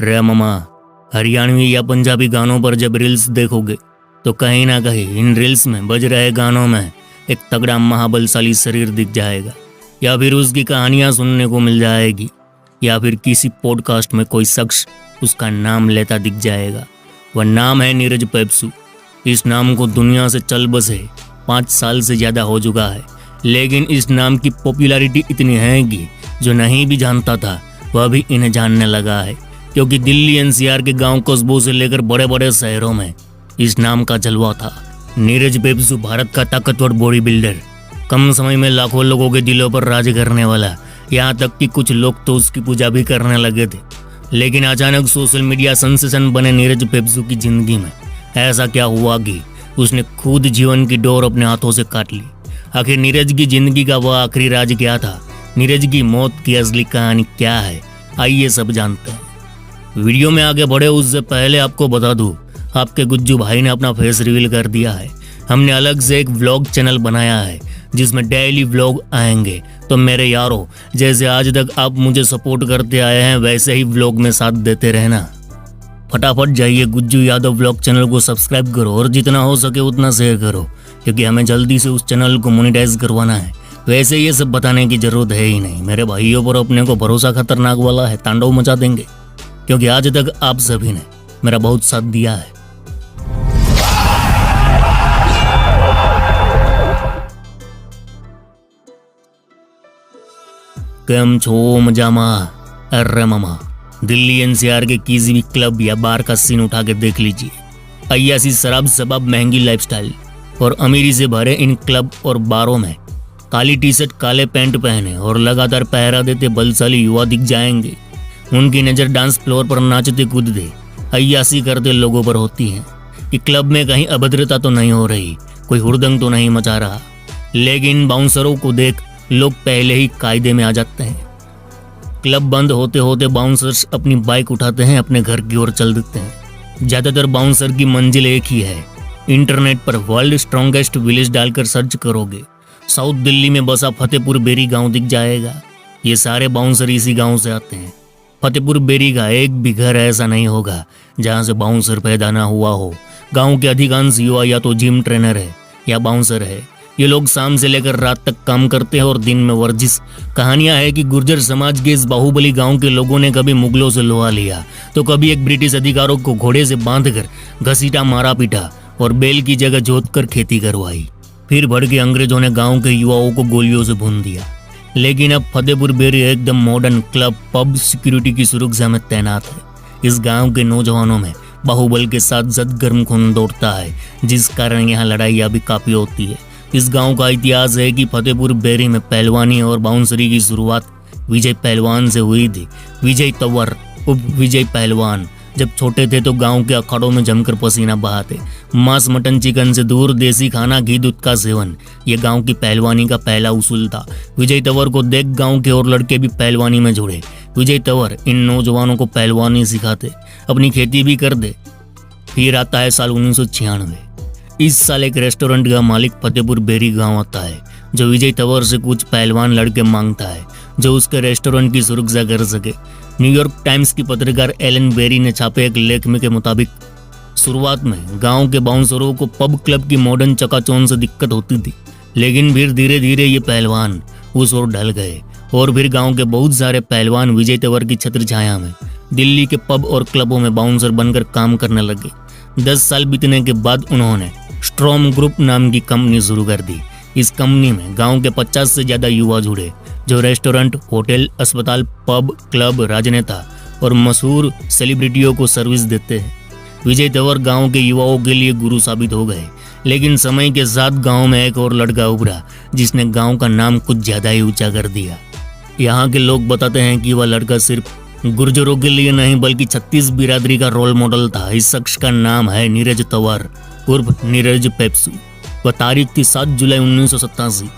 रे ममा, हरियाणवी या पंजाबी गानों पर जब रील्स देखोगे तो कहीं ना कहीं इन रील्स में बज रहे गानों में एक तगड़ा महाबलशाली शरीर दिख जाएगा, या फिर उसकी कहानियां सुनने को मिल जाएगी, या फिर किसी पॉडकास्ट में कोई शख्स उसका नाम लेता दिख जाएगा। वह नाम है नीरज पेप्सू। इस नाम को दुनिया से चल बसे 5 साल से ज़्यादा हो चुका है, लेकिन इस नाम की पॉपुलैरिटी इतनी है कि जो नहीं भी जानता था वह भी इन्हें जानने लगा है, क्योंकि दिल्ली एनसीआर के गांव कस्बों से लेकर बड़े बड़े शहरों में इस नाम का जलवा था। नीरज पेप्सू भारत का ताकतवर बॉडी बिल्डर, कम समय में लाखों लोगों के दिलों पर राज करने वाला, यहाँ तक कि कुछ लोग तो उसकी पूजा भी करने लगे थे। लेकिन अचानक सोशल मीडिया सेंसेशन बने नीरज पेप्सू की जिंदगी में ऐसा क्या हुआ कि उसने खुद जीवन की डोर अपने हाथों से काट ली। आखिर नीरज की जिंदगी का वह आखिरी राज क्या था? नीरज की मौत की असली कहानी क्या है? आइए सब जानते हैं। वीडियो में आगे बढ़े उससे पहले आपको बता दूं, आपके गुज्जू भाई ने अपना फेस रिवील कर दिया है। हमने अलग से एक व्लॉग चैनल बनाया है जिसमें डेली व्लॉग आएंगे, तो मेरे यारों, जैसे आज तक आप मुझे सपोर्ट करते आए हैं वैसे ही व्लॉग में साथ देते रहना। फटाफट जाइए गुज्जू यादव व्लॉग चैनल को सब्सक्राइब करो और जितना हो सके उतना शेयर करो, क्योंकि हमें जल्दी से उस चैनल को मोनेटाइज करवाना है। वैसे ये सब बताने की जरूरत है ही नहीं, मेरे भाइयों पर अपने को भरोसा खतरनाक वाला है, तांडव मचा देंगे, क्योंकि आज तक आप सभी ने मेरा बहुत साथ दिया है। केम छो मजामा? अरे मामा, दिल्ली एनसीआर के किसी भी क्लब या बार का सीन उठा के देख लीजिए। अय्यासी, शराब, शबाब, महंगी लाइफस्टाइल और अमीरी से भरे इन क्लब और बारों में काली टी शर्ट, काले पैंट पहने और लगातार पहरा देते बलशाली युवा दिख जाएंगे। उनकी नज़र डांस फ्लोर पर नाचते कूदते अय्यासी करते लोगों पर होती है कि क्लब में कहीं अभद्रता तो नहीं हो रही, कोई हुड़दंग तो नहीं मचा रहा। लेकिन बाउंसरों को देख लोग पहले ही कायदे में आ जाते हैं। क्लब बंद होते होते बाउंसर्स अपनी बाइक उठाते हैं, अपने घर की ओर चल देते हैं। ज़्यादातर बाउंसर की मंजिल एक ही है। इंटरनेट पर वर्ल्ड स्ट्रॉन्गेस्ट विलेज डालकर सर्च करोगे, साउथ दिल्ली में बसा फतेहपुर बेरी गांव दिख जाएगा। ये सारे बाउंसर इसी गांव से आते हैं। फतेहपुर बेरी का एक भी घर ऐसा नहीं होगा जहां से बाउंसर पैदा ना हुआ हो। गांव के अधिकांश युवा या तो जिम ट्रेनर है या बाउंसर है। ये लोग शाम से लेकर रात तक काम करते हैं और दिन में वर्जिश। कहानियां है कि गुर्जर समाज के इस बाहुबली गांव के लोगों ने कभी मुगलों से लोहा लिया, तो कभी एक ब्रिटिश अधिकारों को घोड़े से बांधकर घसीटा, मारा पीटा और बैल की जगह जोत कर खेती करवाई। फिर भड़के अंग्रेजों ने गांव के युवाओं को गोलियों से भून दिया। लेकिन अब फतेहपुर बेरी एकदम मॉडर्न क्लब, पब, सिक्योरिटी की सुरक्षा में तैनात है। इस गांव के नौजवानों में बाहुबल के साथ जद गर्म खून दौड़ता है, जिस कारण यहाँ लड़ाइयाँ भी काफी होती है। इस गांव का इतिहास है कि फतेहपुर बेरी में पहलवानी और बाउंसरी की शुरुआत विजय पहलवान से हुई थी। विजय तंवर उप विजय पहलवान जब छोटे थे तो गांव के अखाड़ों में जमकर पसीना बहाते। मांस, मटन, चिकन से दूर देसी खाना, घी, दूध का सेवन, ये गांव की पहलवानी का पहला उसूल था। विजय तंवर को देख गांव के और लड़के भी पहलवानी में जुड़े। विजय तंवर इन नौजवानों को पहलवानी सिखाते, अपनी खेती भी कर दे। फिर आता है साल 1996। इस साल एक रेस्टोरेंट का मालिक फतेहपुर बेरी गांव आता है, जो विजय तंवर से कुछ पहलवान लड़के मांगता है जो उसके रेस्टोरेंट की सुरक्षा कर सके। न्यूयॉर्क टाइम्स की पत्रकार एलन बेरी ने छापे एक लेख में के मुताबिक शुरुआत में गांव के बाउंसरों को पब क्लब की मॉडर्न चकाचौंध से दिक्कत होती थी, लेकिन फिर धीरे धीरे ये पहलवान उस ओर ढल गए और फिर गांव के बहुत सारे पहलवान विजय तंवर की छत्र छाया में दिल्ली के पब और क्लबों में बाउंसर बनकर काम करने लगे। 10 साल बीतने के बाद उन्होंने स्ट्रॉम ग्रुप नाम की कंपनी शुरू कर दी। इस कंपनी में गांव के 50 से ज्यादा युवा जुड़े, जो रेस्टोरेंट, होटल, अस्पताल, पब, क्लब, राजनेता और मशहूर सेलिब्रिटियों को सर्विस देते हैं। विजय तंवर गांव के युवाओं के लिए गुरु साबित हो गए। लेकिन समय के साथ गांव में एक और लड़का उभरा जिसने गांव का नाम कुछ ज्यादा ही ऊंचा कर दिया। यहाँ के लोग बताते हैं कि वह लड़का सिर्फ गुर्जरों के लिए नहीं बल्कि 36 बिरादरी का रोल मॉडल था। इस शख्स का नाम है नीरज तंवर उर्फ नीरज पेप्सू। वह तारीख थी 7 जुलाई 1987,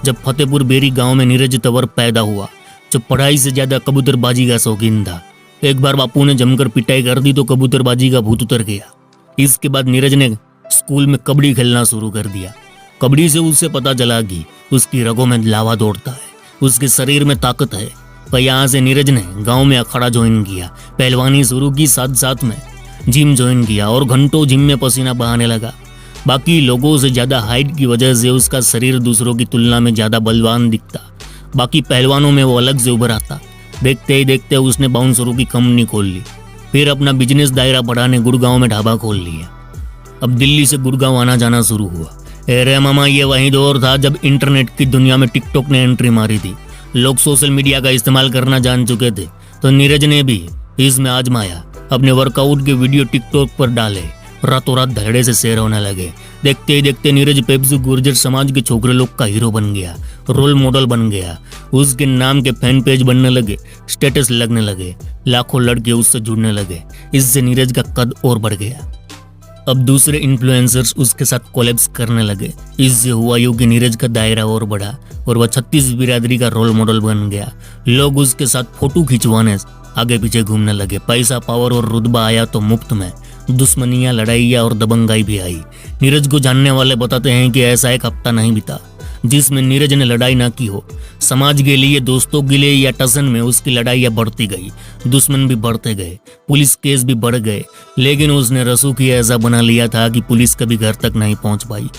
जब फतेहपुर बेरी गांव में नीरज तंवर पैदा हुआ, जो पढ़ाई से ज्यादा कबूतरबाजी का शौकीन था। एक बार बापू ने जमकर पिटाई कर दी तो कबूतरबाजी का भूत उतर गया। इसके बाद नीरज ने स्कूल में कबड्डी खेलना शुरू कर दिया। कबड्डी से उसे पता चला कि उसकी रगों में लावा दौड़ता है, उसके शरीर में ताकत है। पर यहाँ से नीरज ने गांव में अखाड़ा ज्वाइन किया, पहलवानी शुरू की, साथ साथ में जिम ज्वाइन किया और घंटों जिम में पसीना बहाने लगा। बाकी लोगों से ज़्यादा हाइट की वजह से उसका शरीर दूसरों की तुलना में ज़्यादा बलवान दिखता। बाकी पहलवानों में वो अलग से उभर आता। देखते ही देखते उसने बाउंसरों की कंपनी खोल ली, फिर अपना बिजनेस दायरा बढ़ाने गुड़गांव में ढाबा खोल लिया। अब दिल्ली से गुड़गांव आना जाना शुरू हुआ। अरे मामा, ये वही दौर था जब इंटरनेट की दुनिया में टिकटॉक ने एंट्री मारी थी। लोग सोशल मीडिया का इस्तेमाल करना जान चुके थे, तो नीरज ने भी इसमें आजमाया। अपने वर्कआउट के वीडियो टिकटॉक पर डाले, रातों रात धड़े से शेयर होने लगे। देखते ही देखते नीरज पेप्सू गुर्जर समाज के छोकरे लोग का हीरो बन गया, रोल मॉडल बन गया। उसके नाम के फैन पेज बनने लगे, स्टेटस लगने लगे, लाखों लड़के उससे जुड़ने लगे। इससे नीरज का कद और बढ़ गया। अब दूसरे इन्फ्लुएंसर्स उसके साथ कोलैब्स करने लगे। इससे हुआ यूं कि नीरज का दायरा और बढ़ा और वह 36 बिरादरी का रोल मॉडल बन गया। लोग उसके साथ फोटो खिंचवाने आगे पीछे घूमने लगे। पैसा, पावर और रुतबा आया तो मुफ्त में। दुश्मनियां, लड़ाइयाँ और दबंगाई भी आई। नीरज को जानने वाले बताते हैं कि ऐसा एक हफ्ता नहीं बीता जिसमें नीरज ने लड़ाई ना की हो। समाज के लिए, दोस्तों के लिए या टसन में उसकी लड़ाइयाँ बढ़ती गई, दुश्मन भी बढ़ते गए, पुलिस केस भी बढ़ गए। लेकिन उसने रसूख ही ऐसा बना लिया था कि पुलिस कभी घर तक नहीं पहुंच पाई।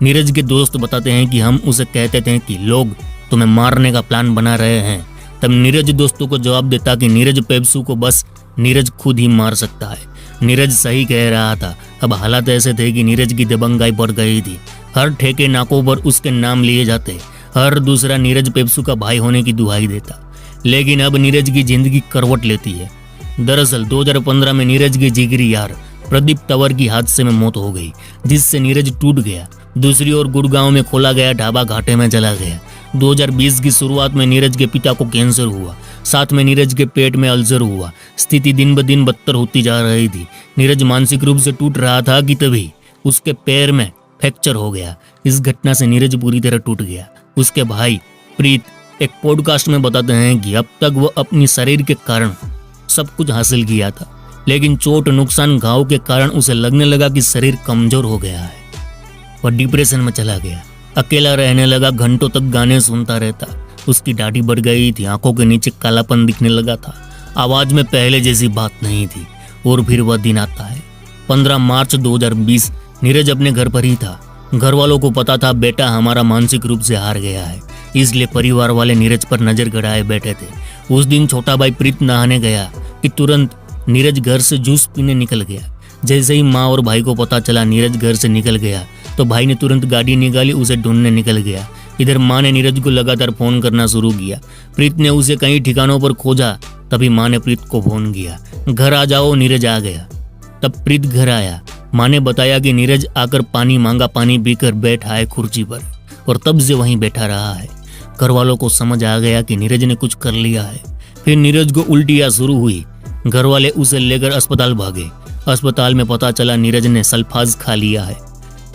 नीरज के दोस्त बताते हैं कि हम उसे कहते थे कि लोग तुम्हें मारने का प्लान बना रहे हैं। तब नीरज दोस्तों को जवाब देता कि नीरज पेप्सू को बस नीरज खुद ही मार सकता है। नीरज सही कह रहा था। अब हालात ऐसे थे कि नीरज की दबंगाई बढ़ गई थी। हर ठेके नाकों पर उसके नाम लिए जाते, हर दूसरा नीरज पेप्सू का भाई होने की दुहाई देता। लेकिन अब नीरज की जिंदगी करवट लेती है। दरअसल 2015 में नीरज के जिगरी यार प्रदीप तंवर की हादसे में मौत हो गई, जिससे नीरज टूट गया। दूसरी ओर गुड़गांव में खोला गया ढाबा घाटे में चला गया। 2020 की शुरुआत में नीरज के पिता को कैंसर हुआ, साथ में नीरज के पेट में अल्सर हुआ। स्थिति दिन ब दिन बदतर होती जा रही थी। नीरज मानसिक रूप से टूट रहा था कि तभी उसके पैर में फ्रैक्चर हो गया। इस घटना से नीरज पूरी तरह टूट गया। उसके भाई प्रीत एक पॉडकास्ट में बताते हैं कि अब तक वो अपनी शरीर के कारण सब कुछ हासिल किया था, लेकिन चोट, नुकसान, घाव के कारण उसे लगने लगा कि शरीर कमजोर हो गया है। वह डिप्रेशन में चला गया, अकेला रहने लगा, घंटों तक गाने सुनता रहता। उसकी दाढ़ी बढ़ गई थी, आंखों के नीचे कालापन दिखने लगा था, आवाज में पहले जैसी बात नहीं थी। और फिर वह दिन आता है 15 मार्च 2020। नीरज अपने घर पर ही था। घर वालों को पता था बेटा हमारा मानसिक रूप से हार गया है, इसलिए परिवार वाले नीरज पर नजर गड़ाए बैठे थे। उस दिन छोटा भाई प्रीत नहाने गया कि तुरंत नीरज घर से जूस पीने निकल गया। जैसे ही माँ और भाई को पता चला नीरज घर से निकल गया, तो भाई ने तुरंत गाड़ी निकाली, उसे ढूंढने निकल गया। इधर माँ ने नीरज को लगातार फोन करना शुरू किया। प्रीत ने उसे कई ठिकानों पर खोजा, तभी माँ ने प्रीत को फोन किया, घर आ जाओ। नीरज आ गया। तब प्रीत घर आया। माँ ने बताया कि नीरज आकर पानी मांगा, पानी पीकर बैठा है कुर्सी पर और तब से वहीं बैठा रहा है। घर वालों को समझ आ गया कि नीरज ने कुछ कर लिया है। फिर नीरज को उल्टियाँ शुरू हुई। घर वाले उसे लेकर अस्पताल भागे। अस्पताल में पता चला नीरज ने सल्फाज खा लिया है।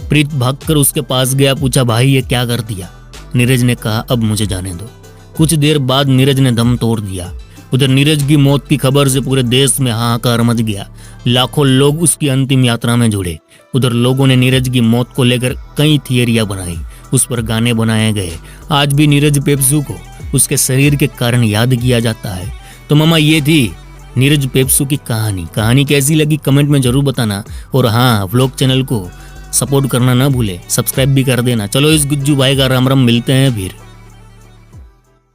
प्रीत भागकर उसके पास गया, पूछा भाई ये क्या कर दिया? नीरज ने कहा अब मुझे जाने दो। कुछ देर बाद नीरज ने दम तोड़ दिया। उधर नीरज की मौत की खबर से पूरे देश में हाहाकार मच गया। लाखों लोग उसकी अंतिम यात्रा में जुड़े। उधर लोगों ने नीरज की मौत को लेकर कई थियरियां बनाई, उस पर गाने बनाए गए। आज भी नीरज पेप्सू को उसके शरीर के कारण याद किया जाता है। तो मामा ये थी नीरज पेप्सू की कहानी कैसी लगी कमेंट में जरूर बताना। और हाँ, व्लॉग चैनल को सपोर्ट करना ना भूले, सब्सक्राइब भी कर देना। चलो इस गुज्जू भाई का राम राम, मिलते हैं फिर।